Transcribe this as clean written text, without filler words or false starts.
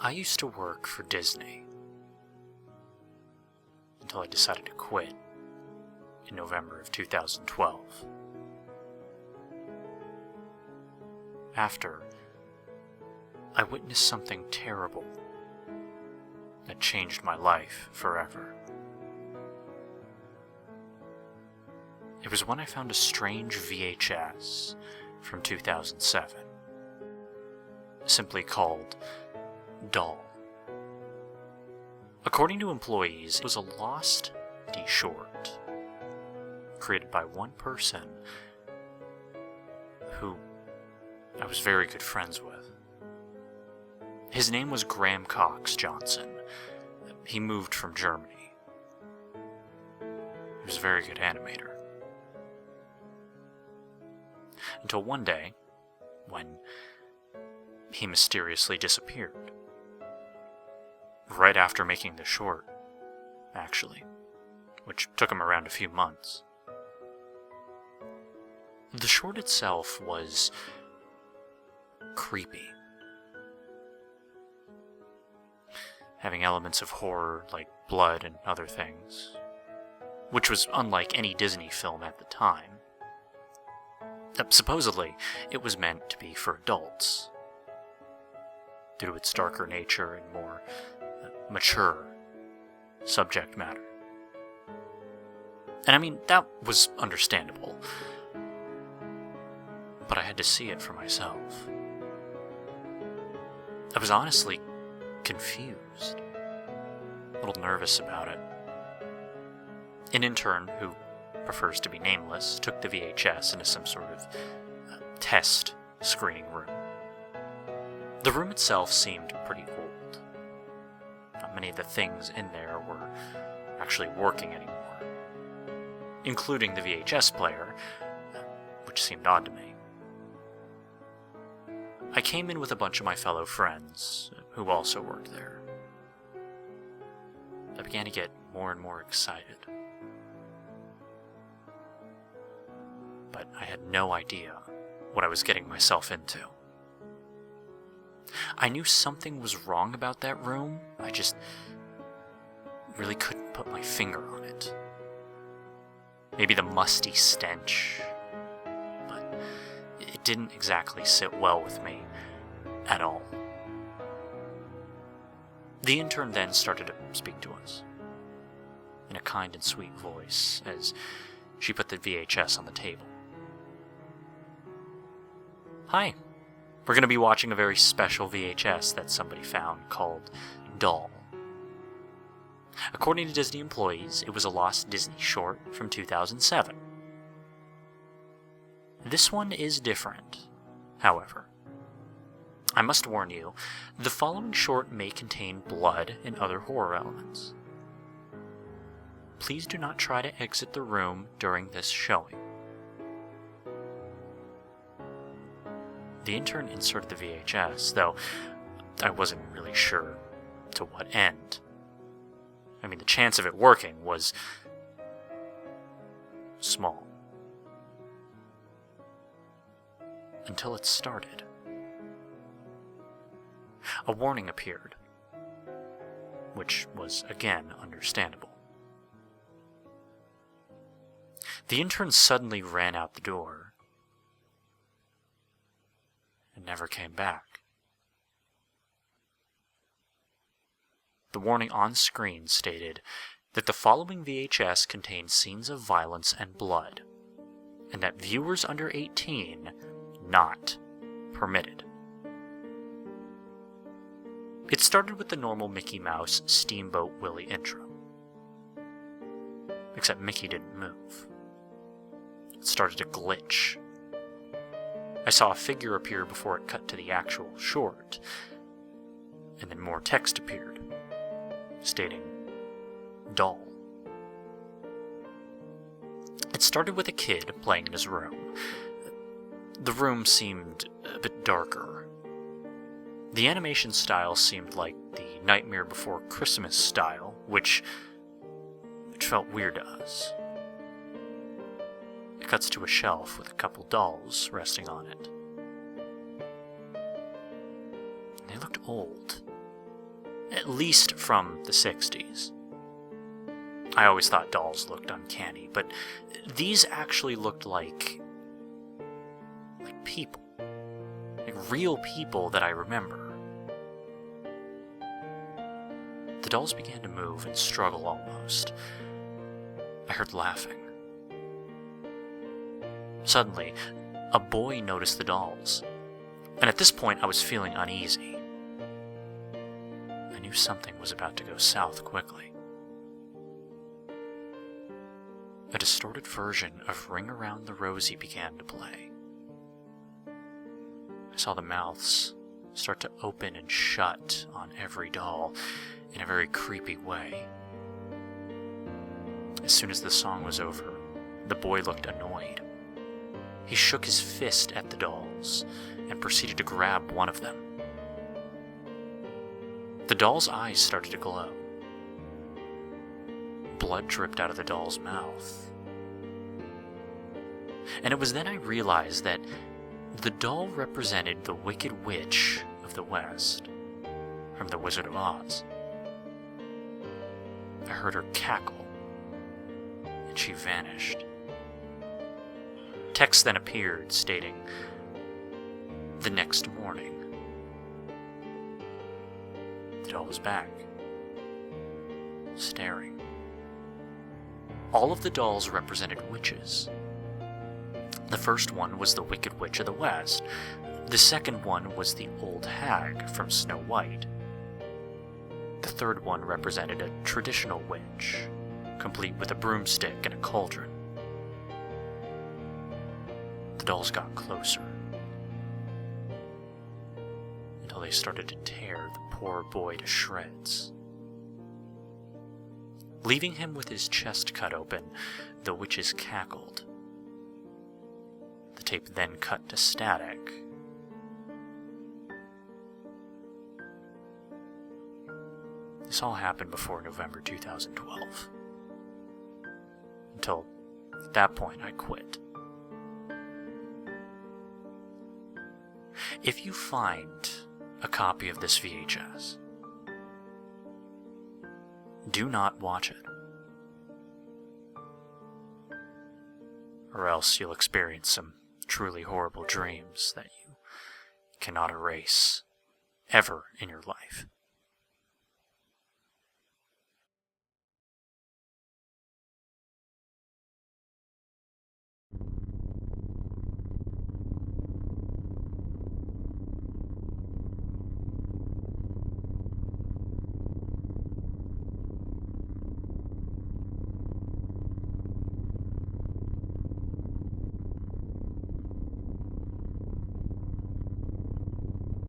I used to work for Disney until I decided to quit in November of 2012. After, I witnessed something terrible that changed my life forever. It was when I found a strange VHS from 2007, simply called Doll. According to employees, it was a lost D short created by one person who I was very good friends with. His name was Graham Cox Johnson. He moved from Germany. He was a very good animator. Until one day, when he mysteriously disappeared. Right after making the short, actually, which took him around a few months. The short itself was creepy, having elements of horror like blood and other things, which was unlike any Disney film at the time. Supposedly, it was meant to be for adults, due to its darker nature and more mature subject matter. And I mean, that was understandable, but I had to see it for myself. I was honestly confused, a little nervous about it. An intern, who prefers to be nameless, took the VHS into some sort of test screening room. The room itself seemed pretty old. Not many of the things in there were actually working anymore, including the VHS player, which seemed odd to me. I came in with a bunch of my fellow friends, who also worked there. I began to get more and more excited. But I had no idea what I was getting myself into. I knew something was wrong about that room, I just really couldn't put my finger on it. Maybe the musty stench, but it didn't exactly sit well with me at all. The intern then started to speak to us in a kind and sweet voice as she put the VHS on the table. Hi, we're going to be watching a very special VHS that somebody found called Doll. According to Disney employees, it was a lost Disney short from 2007. This one is different, however. I must warn you, the following short may contain blood and other horror elements. Please do not try to exit the room during this showing. The intern inserted the VHS, though I wasn't really sure to what end. I mean, the chance of it working was small. Until it started. A warning appeared, which was again understandable. The intern suddenly ran out the door and never came back. The warning on screen stated that the following VHS contains scenes of violence and blood, and that viewers under 18 not permitted. It started with the normal Mickey Mouse Steamboat Willie intro, except Mickey didn't move. It started to glitch. I saw a figure appear before it cut to the actual short, and then more text appeared, stating, Doll. It started with a kid playing in his room. The room seemed a bit darker. The animation style seemed like the Nightmare Before Christmas style, which felt weird to us. It cuts to a shelf with a couple dolls resting on it. They looked old, at least from the 60s. I always thought dolls looked uncanny, but these actually looked like people. Like real people that I remember. The dolls began to move and struggle almost. I heard laughing. Suddenly, a boy noticed the dolls, and at this point I was feeling uneasy. I knew something was about to go south quickly. A distorted version of Ring Around the Rosie began to play. I saw the mouths start to open and shut on every doll in a very creepy way. As soon as the song was over, the boy looked annoyed. He shook his fist at the dolls and proceeded to grab one of them. The doll's eyes started to glow. Blood dripped out of the doll's mouth. And it was then I realized that the doll represented the Wicked Witch of the West from The Wizard of Oz. I heard her cackle, and she vanished. Text then appeared stating, "The next morning." The doll was back, staring. All of the dolls represented witches. The first one was the Wicked Witch of the West. The second one was the old hag from Snow White. The third one represented a traditional witch, complete with a broomstick and a cauldron. The dolls got closer, until they started to tear the poor boy to shreds. Leaving him with his chest cut open, the witches cackled. The tape then cut to static. This all happened before November 2012. Until, at that point, I quit. If you find a copy of this VHS, do not watch it, or else you'll experience some truly horrible dreams that you cannot erase ever in your life.